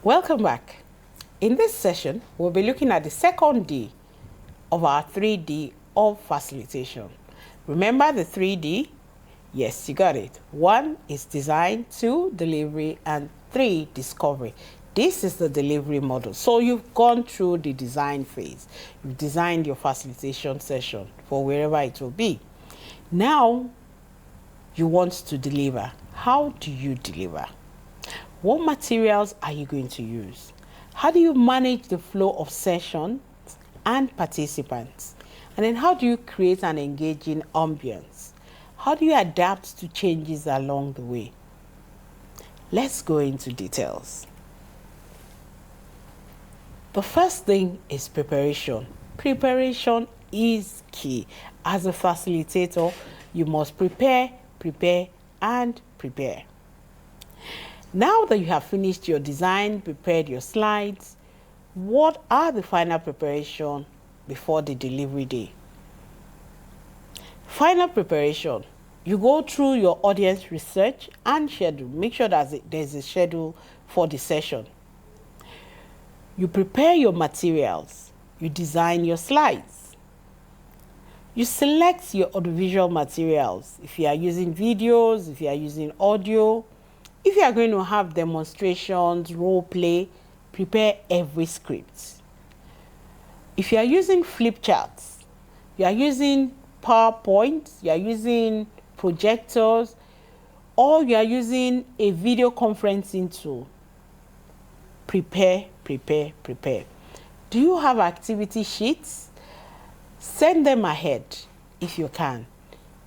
Welcome back. In this session, we'll be looking at the second D of our 3D of facilitation. Remember the 3D? Yes, you got it. 1 is design, 2 delivery, and 3 discovery. This is the delivery model. So you've gone through the design phase. You've designed your facilitation session for wherever it will be. Now, you want to deliver. How do you deliver? What materials are you going to use? How do you manage the flow of sessions and participants? And then how do you create an engaging ambience? How do you adapt to changes along the way? Let's go into details. The first thing is preparation. Preparation is key. As a facilitator, you must prepare, and prepare. Now that you have finished your design, prepared your slides, what are the final preparation before the delivery day? Final preparation, you go through your audience research and schedule. Make sure that there's a schedule for the session. You prepare your materials. You design your slides. You select your audiovisual materials. If you are using videos, if you are using audio, if you are going to have demonstrations, role play, prepare every script. If you are using flip charts, you are using PowerPoint, you are using projectors, or you are using a video conferencing tool, prepare. Do you have activity sheets? Send them ahead if you can.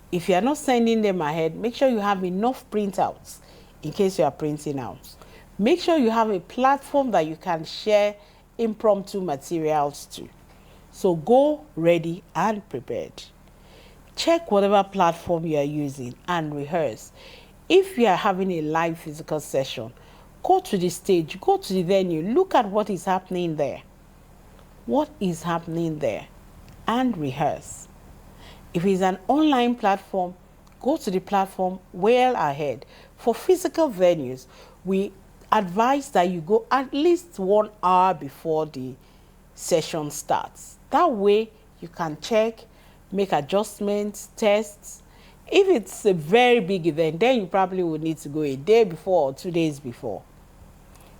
If you are not sending them ahead, make sure you have enough printouts in case you are printing out. Make sure you have a platform that you can share impromptu materials to. So go ready and prepared. Check whatever platform you are using and rehearse. If you are having a live physical session, go to the stage, go to the venue, look at what is happening there. What is happening there? And rehearse. If it's an online platform, go to the platform well ahead. For physical venues, we advise that you go at least 1 hour before the session starts. That way, you can check, make adjustments, tests. If it's a very big event, then you probably would need to go a day before or 2 days before.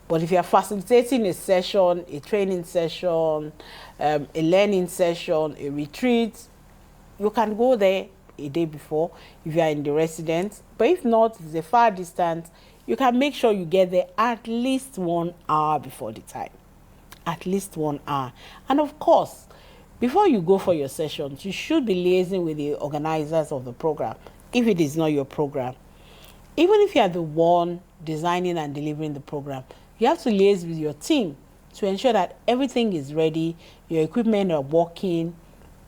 But if you are facilitating a session, a training session, a learning session, a retreat, you can go there a day before if you are in the residence. But if not, if it's a far distance, you can make sure you get there at least 1 hour before the time. At least 1 hour. And of course, before you go for your sessions, you should be liaising with the organizers of the program, if it is not your program. Even if you are the one designing and delivering the program, you have to liaise with your team to ensure that everything is ready, your equipment are working,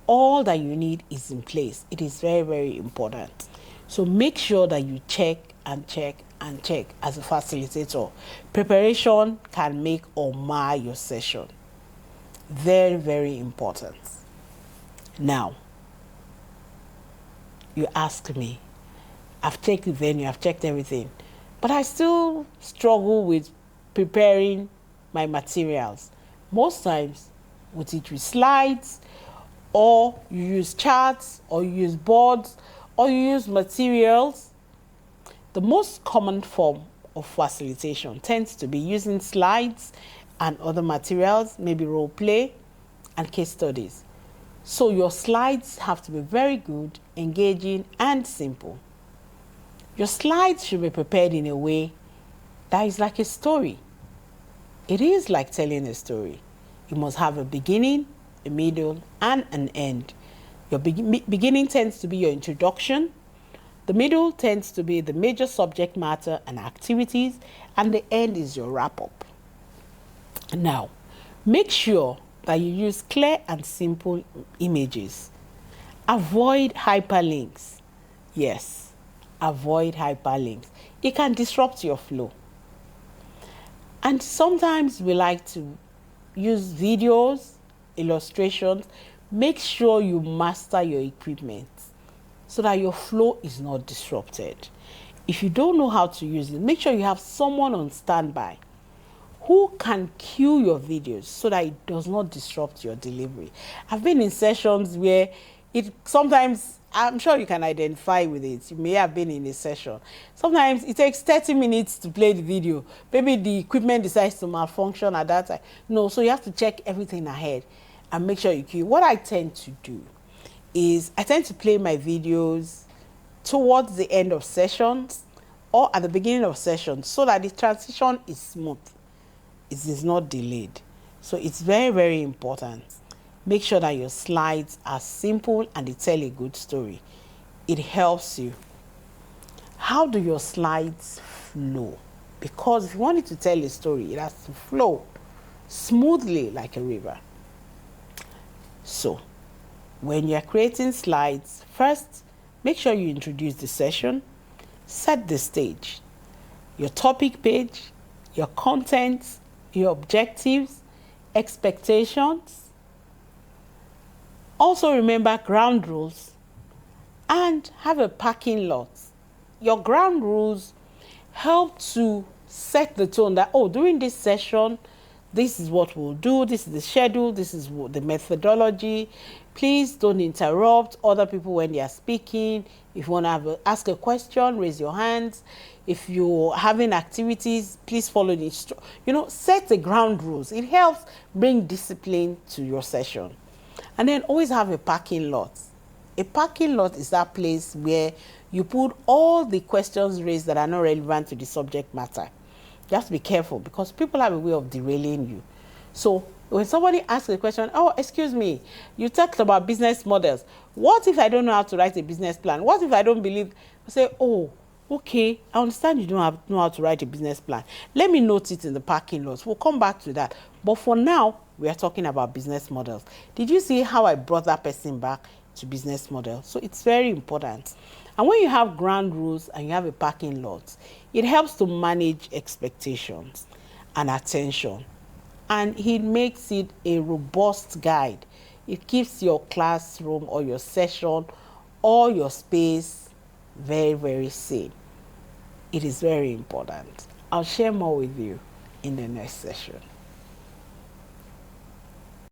all that you need is in place. It is very, very important. So make sure that you check as a facilitator. Preparation can make or mar your session. Very, very important. Now, you ask me, I've checked the venue, I've checked everything, but I still struggle with preparing my materials. Most times, we teach with slides, or you use charts, or you use boards, or you use materials. The most common form of facilitation tends to be using slides and other materials, maybe role play and case studies. So your slides have to be very good, engaging, and simple. Your slides should be prepared in a way that is like a story. It is like telling a story. You must have a beginning, a middle, and an end. Your beginning tends to be your introduction. The middle tends to be the major subject matter and activities, and the end is your wrap-up. Now, make sure that you use clear and simple images. Avoid hyperlinks. Yes, avoid hyperlinks. It can disrupt your flow. And sometimes we like to use videos, illustrations. Make sure you master your equipment so that your flow is not disrupted. If you don't know how to use it, make sure you have someone on standby who can cue your videos so that it does not disrupt your delivery. I've been in sessions where it sometimes, I'm sure you can identify with it. You may have been in a session. Sometimes it takes 30 minutes to play the video. Maybe the equipment decides to malfunction at that time. No, so you have to check everything ahead and make sure you cue. What I tend to do is I tend to play my videos towards the end of sessions or at the beginning of sessions so that the transition is smooth. It is not delayed. So it's very, very important. Make sure that your slides are simple and they tell a good story. It helps you. How do your slides flow? Because if you want it to tell a story, it has to flow smoothly like a river. So, when you're creating slides, first, make sure you introduce the session, set the stage, your topic page, your content, your objectives, expectations. Also remember ground rules and have a parking lot. Your ground rules help to set the tone that, oh, during this session, this is what we'll do, this is the schedule, this is the methodology. Please don't interrupt other people when they are speaking. If you want to ask a question, raise your hands. If you're having activities, please follow the set the ground rules. It helps bring discipline to your session. And then always have a parking lot. A parking lot is that place where you put all the questions raised that are not relevant to the subject matter. You have to be careful because people have a way of derailing you. So when somebody asks a question, oh, excuse me, you talked about business models. What if I don't know how to write a business plan? What if I don't believe? I say, oh, okay, I understand you don't know how to write a business plan. Let me note it in the parking lot. We'll come back to that. But for now, we are talking about business models. Did you see how I brought that person back to business model? So it's very important. And when you have ground rules and you have a parking lot, it helps to manage expectations and attention. And it makes it a robust guide. It keeps your classroom or your session or your space very, very safe. It is very important. I'll share more with you in the next session.